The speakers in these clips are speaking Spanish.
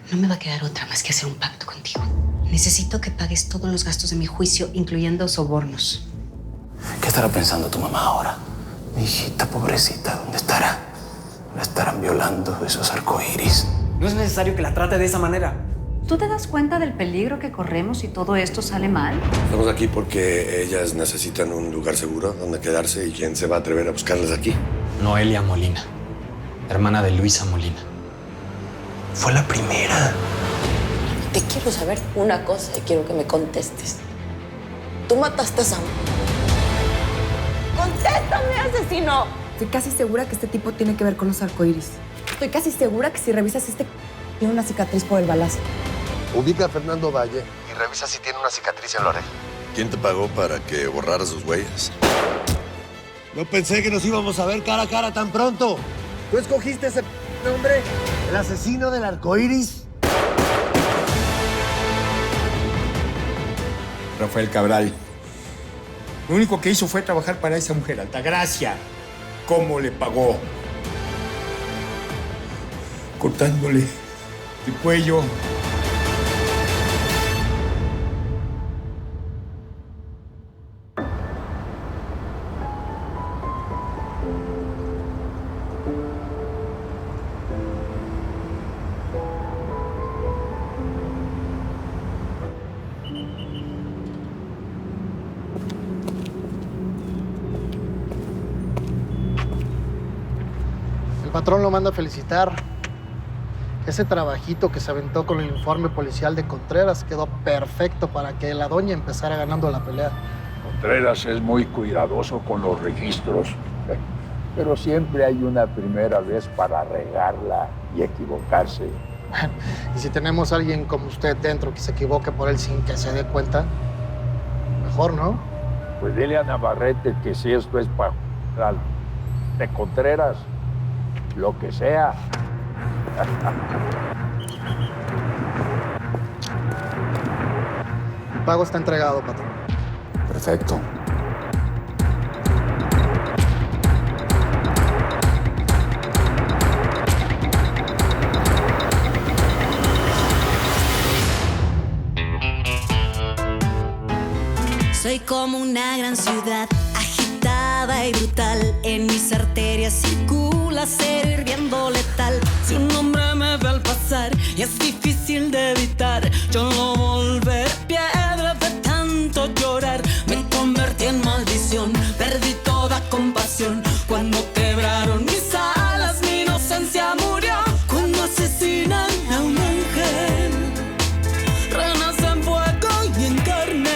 No me va a quedar otra más que hacer un pacto contigo. Necesito que pagues todos los gastos de mi juicio, incluyendo sobornos. ¿Qué estará pensando tu mamá ahora? Mi hijita pobrecita, ¿dónde estará? La estarán violando esos arcoíris. No es necesario que la trate de esa manera. ¿Tú te das cuenta del peligro que corremos si todo esto sale mal? Estamos aquí porque ellas necesitan un lugar seguro donde quedarse. ¿Y quién se va a atrever a buscarlas aquí? Noelia Molina, hermana de Luisa Molina. Fue la primera. Te quiero saber una cosa y quiero que me contestes. ¿Tú mataste a Sam? ¡Contéstame, asesino! Estoy casi segura que este tipo tiene que ver con los arcoíris. Estoy casi segura que si revisas tiene una cicatriz por el balazo. Ubica a Fernando Valle y revisa si tiene una cicatriz en la oreja. ¿Quién te pagó para que borraras sus huellas? No pensé que nos íbamos a ver cara a cara tan pronto. ¿Tú escogiste ese nombre? ¿El asesino del arcoíris? Rafael Cabral. Lo único que hizo fue trabajar para esa mujer, Altagracia. ¿Cómo le pagó? Cortándole el cuello. El patrón lo manda a felicitar. Ese trabajito que se aventó con el informe policial de Contreras quedó perfecto para que la doña empezara ganando la pelea. Contreras es muy cuidadoso con los registros, pero siempre hay una primera vez para regarla y equivocarse. Y si tenemos a alguien como usted dentro que se equivoque por él sin que se dé cuenta, mejor, ¿no? Pues dile a Navarrete que si esto es para de Contreras, lo que sea. El pago está entregado, patrón. Perfecto. Soy como una gran ciudad, agitada y brutal. En mis arterias circula acero hirviendo letal. Si un hombre me ve al pasar y es difícil de evitar, yo no volveré piedra de tanto llorar. Me convertí en maldición, perdí toda compasión. Cuando quebraron mis alas, mi inocencia murió. Cuando asesinan a un ángel, renace en fuego y en carne.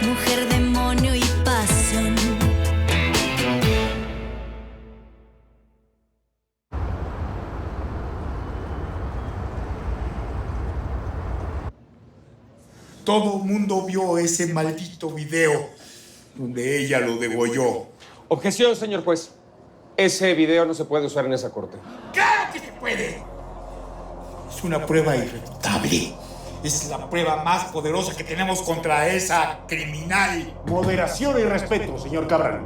Mujer, demonio y pasión. Todo el mundo vio ese maldito video donde ella lo degolló. Objeción, señor juez. Ese video no se puede usar en esa corte. ¡Claro que se puede! Es una prueba irrefutable. Es la prueba más poderosa que tenemos contra esa criminal. Moderación y respeto, señor Cabral.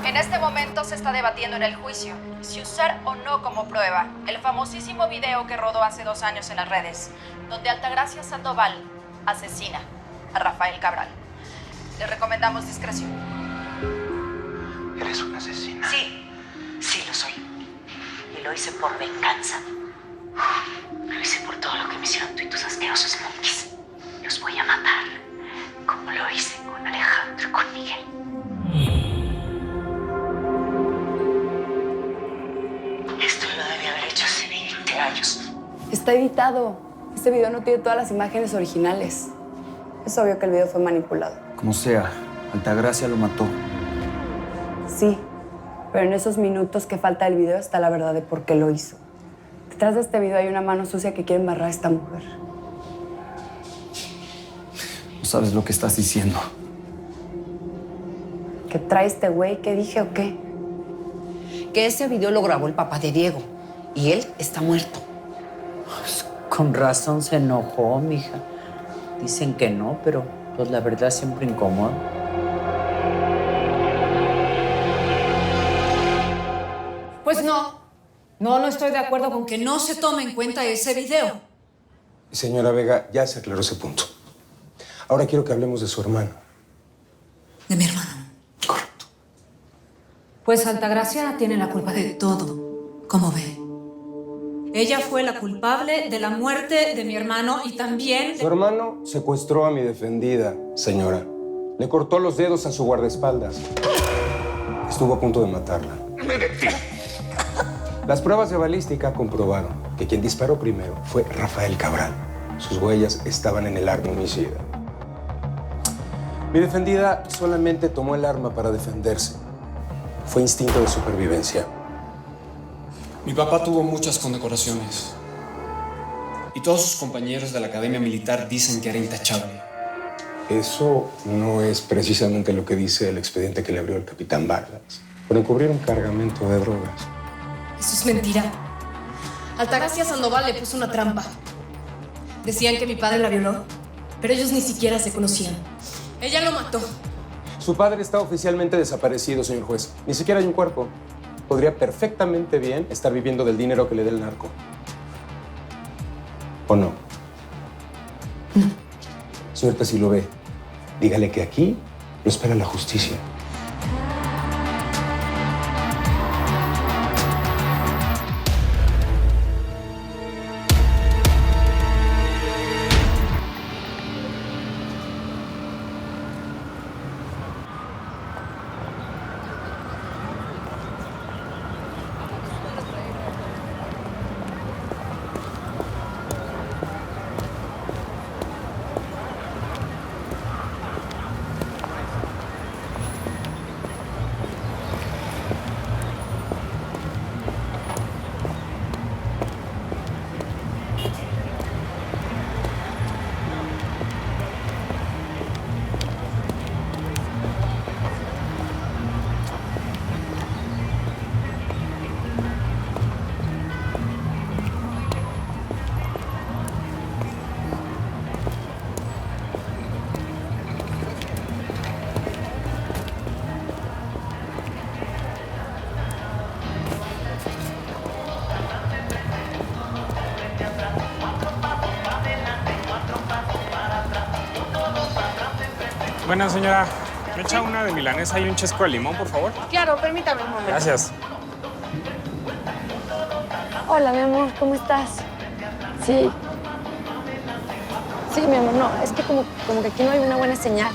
En este momento se está debatiendo en el juicio si usar o no como prueba el famosísimo video que rodó hace 2 años en las redes, donde Altagracia Sandoval asesina a Rafael Cabral. Le recomendamos discreción. Eres una asesina. Sí, sí lo soy. Y lo hice por venganza. Lo hice por todo lo que me hicieron tú y tus asquerosos monkeys. Los voy a matar, como lo hice con Alejandro y con Miguel. Esto lo debí haber hecho hace 20 años. Está editado. Este video no tiene todas las imágenes originales. Es obvio que el video fue manipulado. Como sea, Altagracia lo mató. Sí, pero en esos minutos que falta del video está la verdad de por qué lo hizo. Detrás de este video hay una mano sucia que quiere embarrar a esta mujer. No sabes lo que estás diciendo. ¿Qué trae este güey? ¿Qué dije o qué? Que ese video lo grabó el papá de Diego y él está muerto. Pues, con razón se enojó, mija. Dicen que no, pero pues la verdad siempre incomoda. Pues no. No estoy de acuerdo con que no se tome en cuenta ese video. Señora Vega, ya se aclaró ese punto. Ahora quiero que hablemos de su hermano. De mi hermano. Correcto. Pues Altagracia tiene la culpa de todo, como ve. Ella fue la culpable de la muerte de mi hermano y también... Su hermano secuestró a mi defendida, señora. Le cortó los dedos a su guardaespaldas. Estuvo a punto de matarla. Las pruebas de balística comprobaron que quien disparó primero fue Rafael Cabral. Sus huellas estaban en el arma homicida. Mi defendida solamente tomó el arma para defenderse. Fue instinto de supervivencia. Mi papá tuvo muchas condecoraciones. Y todos sus compañeros de la Academia Militar dicen que era intachable. Eso no es precisamente lo que dice el expediente que le abrió el capitán Vargas. Por encubrir un cargamento de drogas. Eso es mentira. Altagracia Sandoval le puso una trampa. Decían que mi padre la violó, pero ellos ni siquiera se conocían. Ella lo mató. Su padre está oficialmente desaparecido, señor juez. Ni siquiera hay un cuerpo. Podría perfectamente bien estar viviendo del dinero que le dé el narco. ¿O no? No. Señorita, si lo ve, dígale que aquí lo espera la justicia. Buenas, señora. ¿Me echa una de milanesa y un chesco de limón, por favor? Claro, permítame un momento. Gracias. Hola, mi amor, ¿cómo estás? Sí. Sí, mi amor, no, es que como que aquí no hay una buena señal.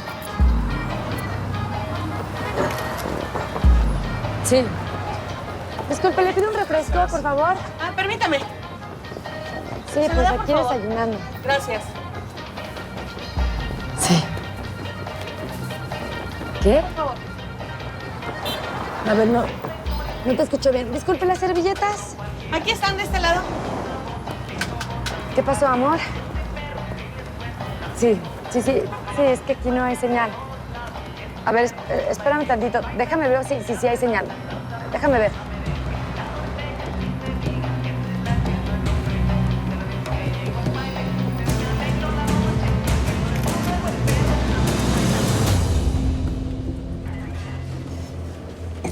Sí. Disculpe, ¿le pido un refresco, por favor? Ah, permítame. Sí, pues aquí desayunando. Gracias. Sí. ¿Qué? Por favor. A ver, no te escucho bien. Disculpe, ¿las servilletas? Aquí están, de este lado. ¿Qué pasó, amor? Sí, es que aquí no hay señal. A ver, espérame tantito. Déjame ver si hay señal. Déjame ver.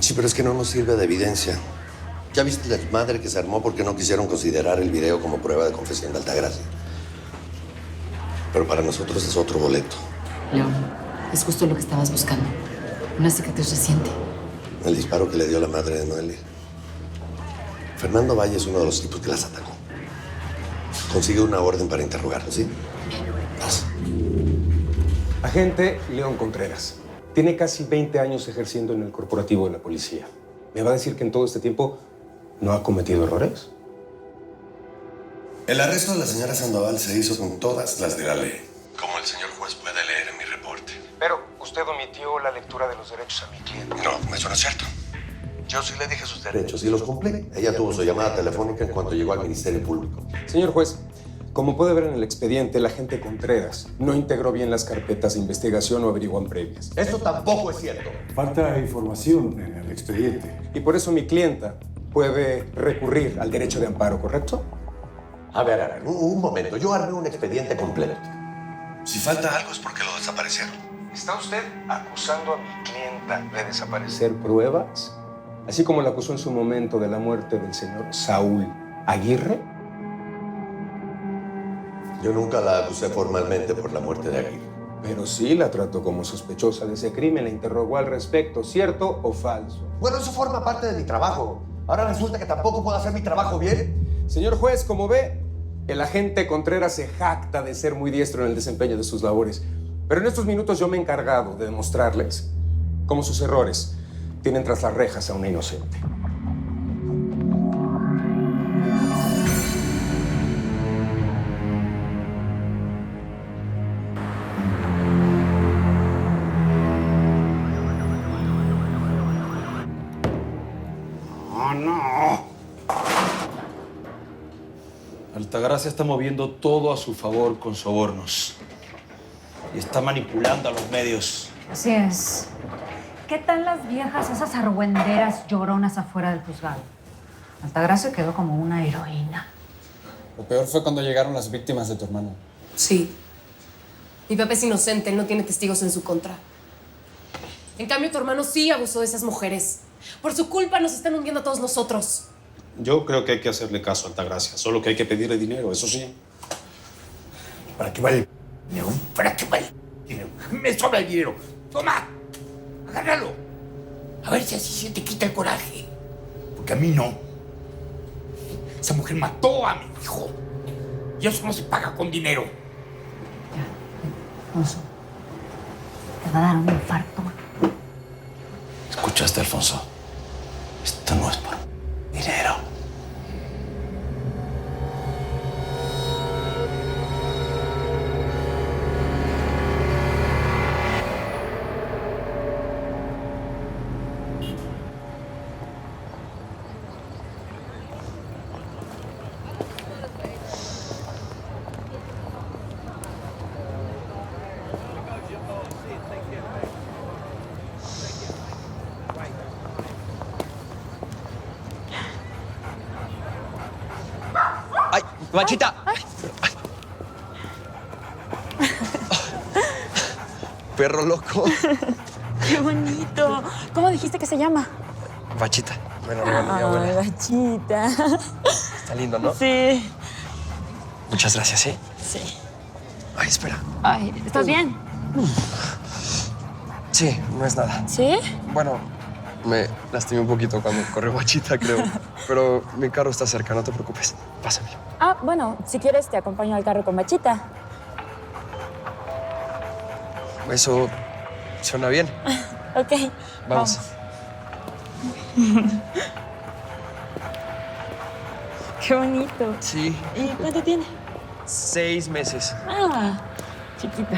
Sí, pero es que no nos sirve de evidencia. ¿Ya viste la madre que se armó porque no quisieron considerar el video como prueba de confesión de Altagracia? Pero para nosotros es otro boleto. León, es justo lo que estabas buscando. Una cicatriz reciente. El disparo que le dio la madre de Noelia. Fernando Valle es uno de los tipos que las atacó. Consigue una orden para interrogarlo, ¿sí? Vas. Agente León Contreras. Tiene casi 20 años ejerciendo en el corporativo de la policía. ¿Me va a decir que en todo este tiempo no ha cometido errores? El arresto de la señora Sandoval se hizo con todas las de la ley. Como el señor juez puede leer en mi reporte. Pero usted omitió la lectura de los derechos a mi cliente. No, eso no es cierto. Yo sí le dije sus derechos y los cumplí. Ella tuvo su llamada telefónica en cuanto llegó al Ministerio Público. Señor juez, como puede ver en el expediente, el agente Contreras no integró bien las carpetas de investigación o averiguan previas. Esto tampoco es cierto. Falta información en el expediente. Y por eso mi clienta puede recurrir al derecho de amparo, ¿correcto? A ver, un momento. Yo armé un expediente completo. Si falta algo es porque lo desaparecieron. ¿Está usted acusando a mi clienta de desaparecer pruebas? así como la acusó en su momento de la muerte del señor Saúl Aguirre. Yo nunca la acusé formalmente por la muerte de Aguirre. Pero sí la trató como sospechosa de ese crimen, la interrogó al respecto, ¿cierto o falso? Bueno, eso forma parte de mi trabajo. Ahora resulta que tampoco puedo hacer mi trabajo bien. Señor juez, como ve, el agente Contreras se jacta de ser muy diestro en el desempeño de sus labores. Pero en estos minutos yo me he encargado de demostrarles cómo sus errores tienen tras las rejas a una inocente. ¡Oh, no! Altagracia está moviendo todo a su favor con sobornos. Y está manipulando a los medios. Así es. ¿Qué tal las viejas, esas argüenderas lloronas afuera del juzgado? Altagracia quedó como una heroína. Lo peor fue cuando llegaron las víctimas de tu hermano. Sí. Mi papá es inocente, él no tiene testigos en su contra. En cambio, tu hermano sí abusó de esas mujeres. Por su culpa nos están hundiendo a todos nosotros. Yo creo que hay que hacerle caso a Altagracia. Solo que hay que pedirle dinero, eso sí. ¿Para qué vale el dinero? ¿Para qué vale el dinero? Me sobra el dinero. Toma, agárralo. A ver si así se te quita el coraje. Porque a mí no. Esa mujer mató a mi hijo. Y eso no se paga con dinero. Alfonso, te va a dar un infarto. ¿Escuchaste, Alfonso? Esto no es por dinero. ¡Bachita! Perro loco. ¡Qué bonito! ¿Cómo dijiste que se llama? Bachita. Bueno, mi abuela. Bachita. Está lindo, ¿no? Sí. Muchas gracias, ¿sí? Sí. Ay, espera. Ay, ¿estás bien? Sí, no es nada. ¿Sí? Bueno, me lastimé un poquito cuando corrió Bachita, creo. Pero mi carro está cerca, no te preocupes. Pásamelo. Ah, bueno, si quieres te acompaño al carro con Bachita. Eso suena bien. Ok. Vamos. Qué bonito. Sí. ¿Y cuánto tiene? 6 meses. Ah, chiquito.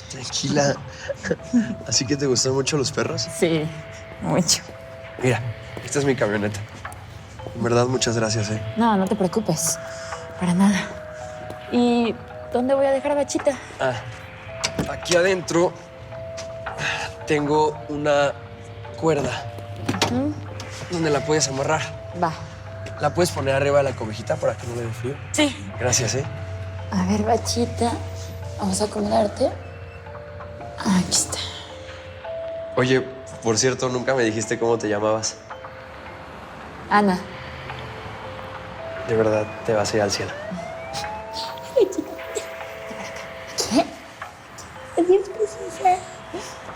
Tranquila. ¿Así que te gustan mucho los perros? Sí, mucho. Mira, esta es mi camioneta. En verdad, muchas gracias, ¿eh? No, no te preocupes. Para nada. ¿Y dónde voy a dejar a Bachita? Ah, aquí adentro tengo una cuerda donde la puedes amarrar. Va. ¿La puedes poner arriba de la cobijita para que no le dé frío? Sí. Gracias, ¿eh? A ver, Bachita. Vamos a acomodarte. Aquí está. Oye, por cierto, nunca me dijiste cómo te llamabas. Ana. De verdad, te vas a ir al cielo. ¿Qué? Adiós, preciosa.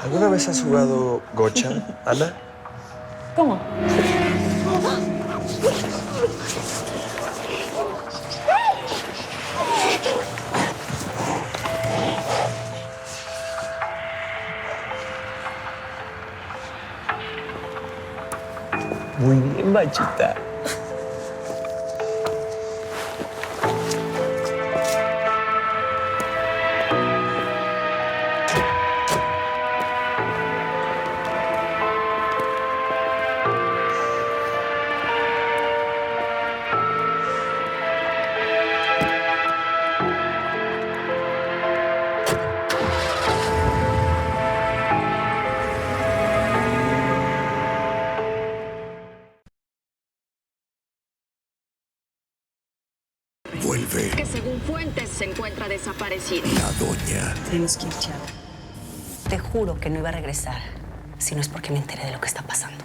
¿Alguna vez has jugado gocha, Ana? ¿Cómo? Muy bien, Bachita. Vuelve Que según fuentes se encuentra desaparecida. la doña. Tenemos que ir, Chava. Te juro que no iba a regresar. si no es porque me enteré de lo que está pasando.